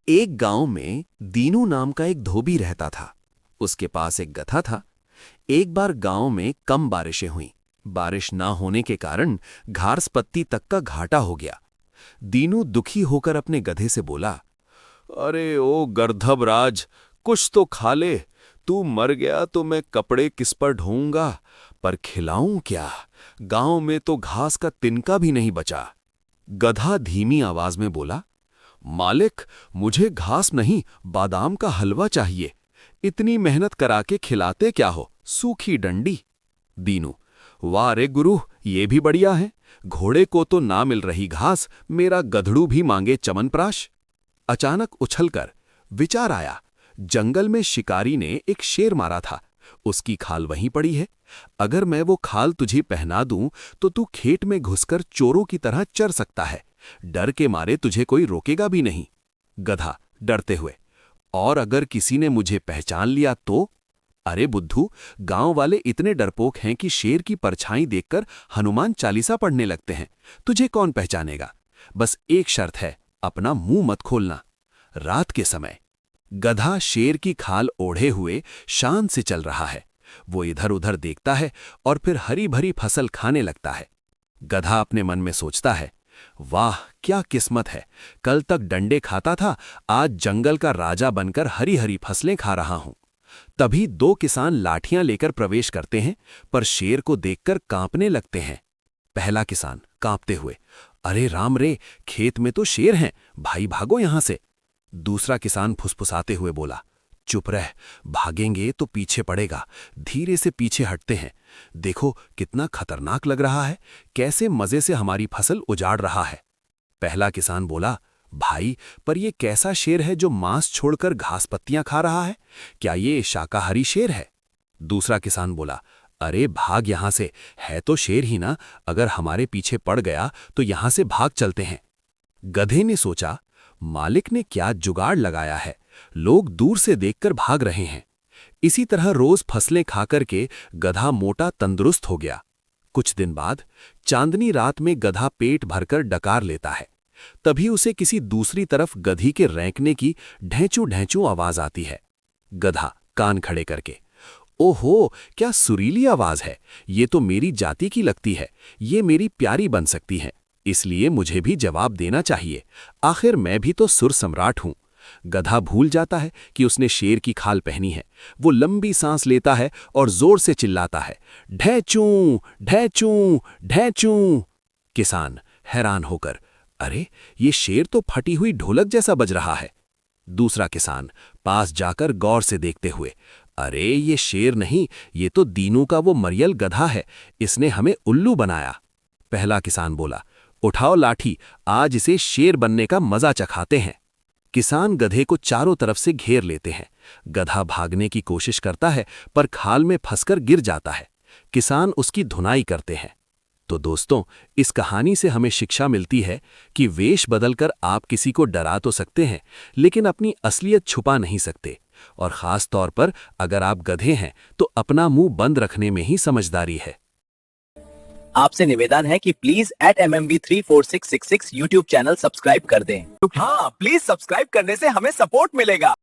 एक गांव में दीनू नाम का एक धोबी रहता था। उसके पास एक गधा था। एक बार गांव में कम बारिशें हुईं। बारिश ना होने के कारण घास पत्ती तक का घाटा हो गया। दीनू दुखी होकर अपने गधे से बोला, अरे ओ गर्दभ राज, कुछ तो खा ले। तू मर गया तो मैं कपड़े किस पर ढोऊंगा, पर खिलाऊं क्या? गांव में तो घास का तिनका भी नहीं बचा। गधा धीमी आवाज में बोला, मालिक, मुझे घास नहीं बादाम का हलवा चाहिए। इतनी मेहनत करा के खिलाते क्या हो, सूखी डंडी। दीनू, वाह रे गुरु, ये भी बढ़िया है। घोड़े को तो ना मिल रही घास, मेरा गधड़ू भी मांगे चमनप्राश। अचानक उछलकर विचार आया, जंगल में शिकारी ने एक शेर मारा था। उसकी खाल वहीं पड़ी है। अगर मैं वो खाल तुझे पहना दूं तो तू खेत में घुसकर चोरों की तरह चर सकता है। डर के मारे तुझे कोई रोकेगा भी नहीं। गधा डरते हुए, और अगर किसी ने मुझे पहचान लिया तो? अरे बुद्धू, गांव वाले इतने डरपोक हैं कि शेर की परछाई देखकर हनुमान चालीसा पढ़ने लगते हैं। तुझे कौन पहचानेगा? बस एक शर्त है, अपना मुंह मत खोलना। रात के समय गधा शेर की खाल ओढ़े हुए शान से चल रहा है। वो इधर उधर देखता है और फिर हरी भरी फसल खाने लगता है। गधा अपने मन में सोचता है, वाह क्या किस्मत है, कल तक डंडे खाता था, आज जंगल का राजा बनकर हरी हरी फसलें खा रहा हूं। तभी दो किसान लाठियां लेकर प्रवेश करते हैं, पर शेर को देखकर कांपने लगते हैं। पहला किसान कांपते हुए, अरे राम रे, खेत में तो शेर हैं, भाई भागो यहां से। दूसरा किसान फुसफुसाते हुए बोला, चुप रह, भागेंगे तो पीछे पड़ेगा। धीरे से पीछे हटते हैं। देखो कितना खतरनाक लग रहा है, कैसे मजे से हमारी फसल उजाड़ रहा है। पहला किसान बोला, भाई, पर यह कैसा शेर है जो मांस छोड़कर घास पत्तियां खा रहा है? क्या ये शाकाहारी शेर है? दूसरा किसान बोला, अरे भाग यहां से, है तो शेर ही ना, अगर हमारे पीछे पड़ गया तो यहां से भाग चलते हैं। गधे ने सोचा, मालिक ने क्या जुगाड़ लगाया है, लोग दूर से देखकर भाग रहे हैं। इसी तरह रोज फसलें खाकर के गधा मोटा तंदुरुस्त हो गया। कुछ दिन बाद चांदनी रात में गधा पेट भरकर डकार लेता है। तभी उसे किसी दूसरी तरफ गधी के रैंकने की ढेंचू ढेंचू आवाज आती है। गधा कान खड़े करके, ओहो क्या सुरीली आवाज है, ये तो मेरी जाति की लगती है, ये मेरी प्यारी बन सकती है, इसलिए मुझे भी जवाब देना चाहिए। आखिर मैं भी तो सुर सम्राट हूं। गधा भूल जाता है कि उसने शेर की खाल पहनी है। वो लंबी सांस लेता है और जोर से चिल्लाता है, ढैचू ढैचू ढैचू। किसान हैरान होकर, अरे ये शेर तो फटी हुई ढोलक जैसा बज रहा है। दूसरा किसान पास जाकर गौर से देखते हुए, अरे ये शेर नहीं, ये तो दीनू का वो मरियल गधा है, इसने हमें उल्लू बनाया। पहला किसान बोला, उठाओ लाठी, आज इसे शेर बनने का मजा चखाते हैं। किसान गधे को चारों तरफ से घेर लेते हैं। गधा भागने की कोशिश करता है, पर खाल में फंसकर गिर जाता है। किसान उसकी धुनाई करते हैं। तो दोस्तों, इस कहानी से हमें शिक्षा मिलती है कि वेश बदलकर आप किसी को डरा तो सकते हैं, लेकिन अपनी असलियत छुपा नहीं सकते। और खास तौर पर अगर आप गधे हैं तो अपना मुंह बंद रखने में ही समझदारी है। आपसे निवेदन है कि please @mmv34666 YouTube channel subscribe कर दें। हाँ, प्लीज सब्सक्राइब करने से हमें सपोर्ट मिलेगा।